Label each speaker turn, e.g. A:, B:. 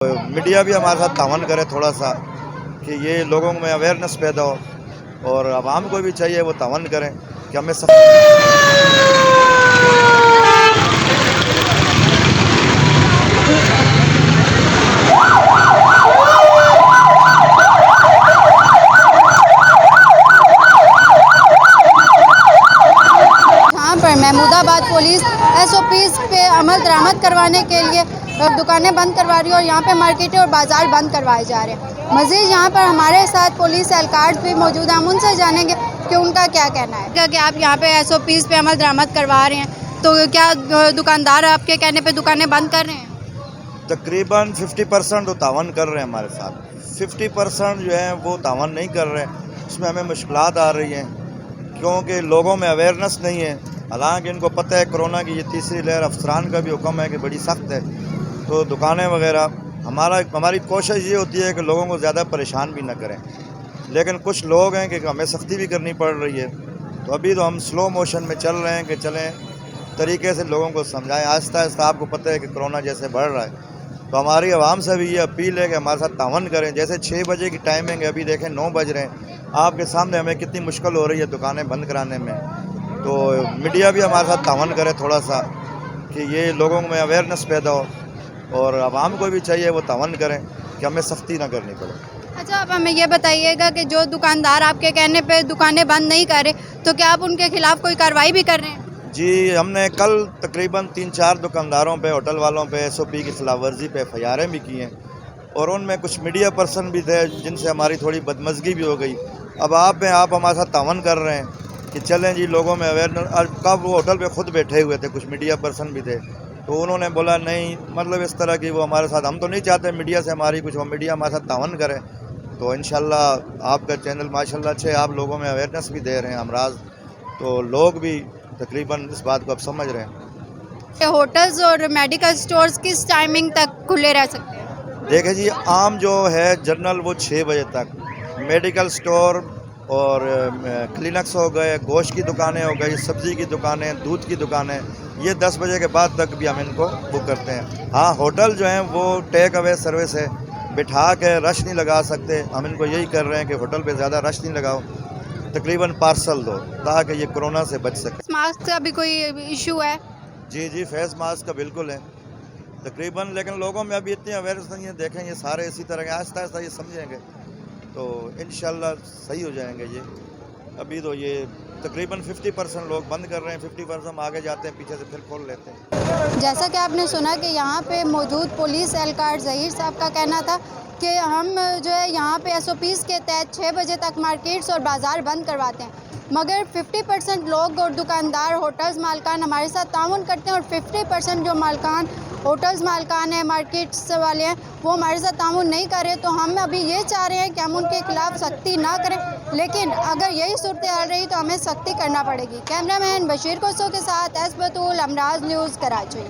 A: Media भी हमारे साथ तावन करे थोड़ा सा कि ये लोगों में अवेयरनेस पैदा हो और आवाम को भी चाहिए वो तावन करें कि हमें सब
B: यहाँ पर महमूदाबाद पुलिस SOPs पे अमल दरामद करवाने के लिए दुकानें बंद करवा रही है और यहाँ पे मार्केटें और बाज़ार बंद करवाए जा रहे हैं। मज़ीद यहाँ पर हमारे साथ पुलिस एहलकार भी मौजूद हैं, हम उनसे जानेंगे कि उनका क्या कहना है। कि आप यहाँ पे SOPs पे अमल दरामद करवा रहे हैं तो क्या दुकानदार आपके कहने पे दुकानें बंद कर रहे हैं?
A: तकरीबन 50% तो तावन कर रहे हैं हमारे साथ, 50% जो है वो तावन नहीं कर रहे हैं। उसमें हमें मुश्किलात आ रही हैं क्योंकि लोगों में अवेयरनेस नहीं है। हालांकि इनको पता है कोरोना की ये तीसरी लहर, अफसरान का भी हुक्म है कि बड़ी सख्त है, तो दुकानें वगैरह हमारी कोशिश ये होती है कि लोगों को ज़्यादा परेशान भी ना करें, लेकिन कुछ लोग हैं कि हमें सख्ती भी करनी पड़ रही है। तो अभी तो हम स्लो मोशन में चल रहे हैं कि चलें तरीके से लोगों को समझाएं आहिस्ता आहिस्ता। आपको पता है कि कोरोना जैसे बढ़ रहा है, तो हमारी आवाम से भी ये अपील है कि हमारे साथ तावन करें। जैसे 6 बजे की टाइमिंग है, अभी देखें 9 बज रहे हैं, आपके सामने हमें कितनी मुश्किल हो रही है दुकानें बंद कराने में। तो मीडिया भी हमारे साथ तावन करे थोड़ा सा कि ये लोगों में अवेयरनेस पैदा हो और आवाम को भी चाहिए वो तावन करें कि हमें सख्ती ना करनी पड़े।
B: अच्छा, आप हमें ये बताइएगा कि जो दुकानदार आपके कहने पे दुकानें बंद नहीं कर रहे, तो क्या आप उनके खिलाफ़ कोई कार्रवाई भी कर रहे हैं?
A: जी, हमने कल तकरीबन 3-4 दुकानदारों पे, होटल वालों पे SOP की खिलाफ वर्जी पे FIR भी की हैं और उनमें कुछ मीडिया पर्सन भी थे जिनसे हमारी थोड़ी बदमज़गी भी हो गई। अब आप हमारे साथ तावन कर रहे हैं कि चलें जी लोगों में अवेयरनेस। और कब वो होटल पे खुद बैठे हुए थे, कुछ मीडिया पर्सन भी थे, तो उन्होंने बोला नहीं, मतलब इस तरह की वो हमारे साथ, हम तो नहीं चाहते मीडिया से हमारी कुछ, वो मीडिया हमारे साथ तावन करे। तो इंशाल्लाह आपका चैनल माशाल्लाह अच्छे, आप लोगों में अवेयरनेस भी दे रहे हैं हमराज, तो लोग भी तकरीबन इस बात को अब समझ रहे हैं।
B: होटल्स और मेडिकल स्टोर्स किस टाइमिंग तक खुले रह सकते हैं?
A: देखिए जी, आम जो है जनरल वो 6 बजे तक, मेडिकल स्टोर और क्लिनिक्स हो गए, गोश्त की दुकानें हो गई, सब्ज़ी की दुकानें, दूध की दुकानें, ये 10 बजे के बाद तक भी हम इनको बुक करते हैं। हाँ, होटल जो हैं वो टेक अवे सर्विस है, बिठा के रश नहीं लगा सकते। हम इनको यही कर रहे हैं कि होटल पे ज़्यादा रश नहीं लगाओ, तकरीबन पार्सल दो ताकि ये कोरोना से बच सके।
B: मास्क का भी कोई इशू है?
A: जी, फेस मास्क का बिल्कुल है तकरीबन, लेकिन लोगों में अभी इतनी अवेयरनेस नहीं है। देखें ये सारे इसी तरह के आहिस्ता आहिस्ता ये समझेंगे तो इंशाल्लाह सही हो जाएंगे ये। अभी तो ये तकरीबन 50% लोग बंद कर रहे हैं, 50% हम आगे जाते हैं, पीछे से फिर खोल लेते हैं।
B: जैसा कि आपने सुना कि यहाँ पे मौजूद पुलिस एहलकार ज़हीर साहब का कहना था कि हम जो है यहाँ पे SOPs के तहत 6 बजे तक मार्केट्स और बाज़ार बंद करवाते हैं, मगर 50% लोग और दुकानदार, होटल्स मालकान हमारे साथ ताउन करते हैं और 50% जो मालकान होटल्स मालकान हैं, मार्केट्स वाले हैं, वो हमारे साथ ताउन नहीं कर रहे। तो हम अभी ये चाह रहे हैं कि हम उनके खिलाफ़ सख्ती ना करें, लेकिन अगर यही सूरत हाल रही तो हमें सख्ती करना पड़ेगी। कैमरामैन बशीर कोसो के साथ बतूल, हमराज न्यूज़, कराची।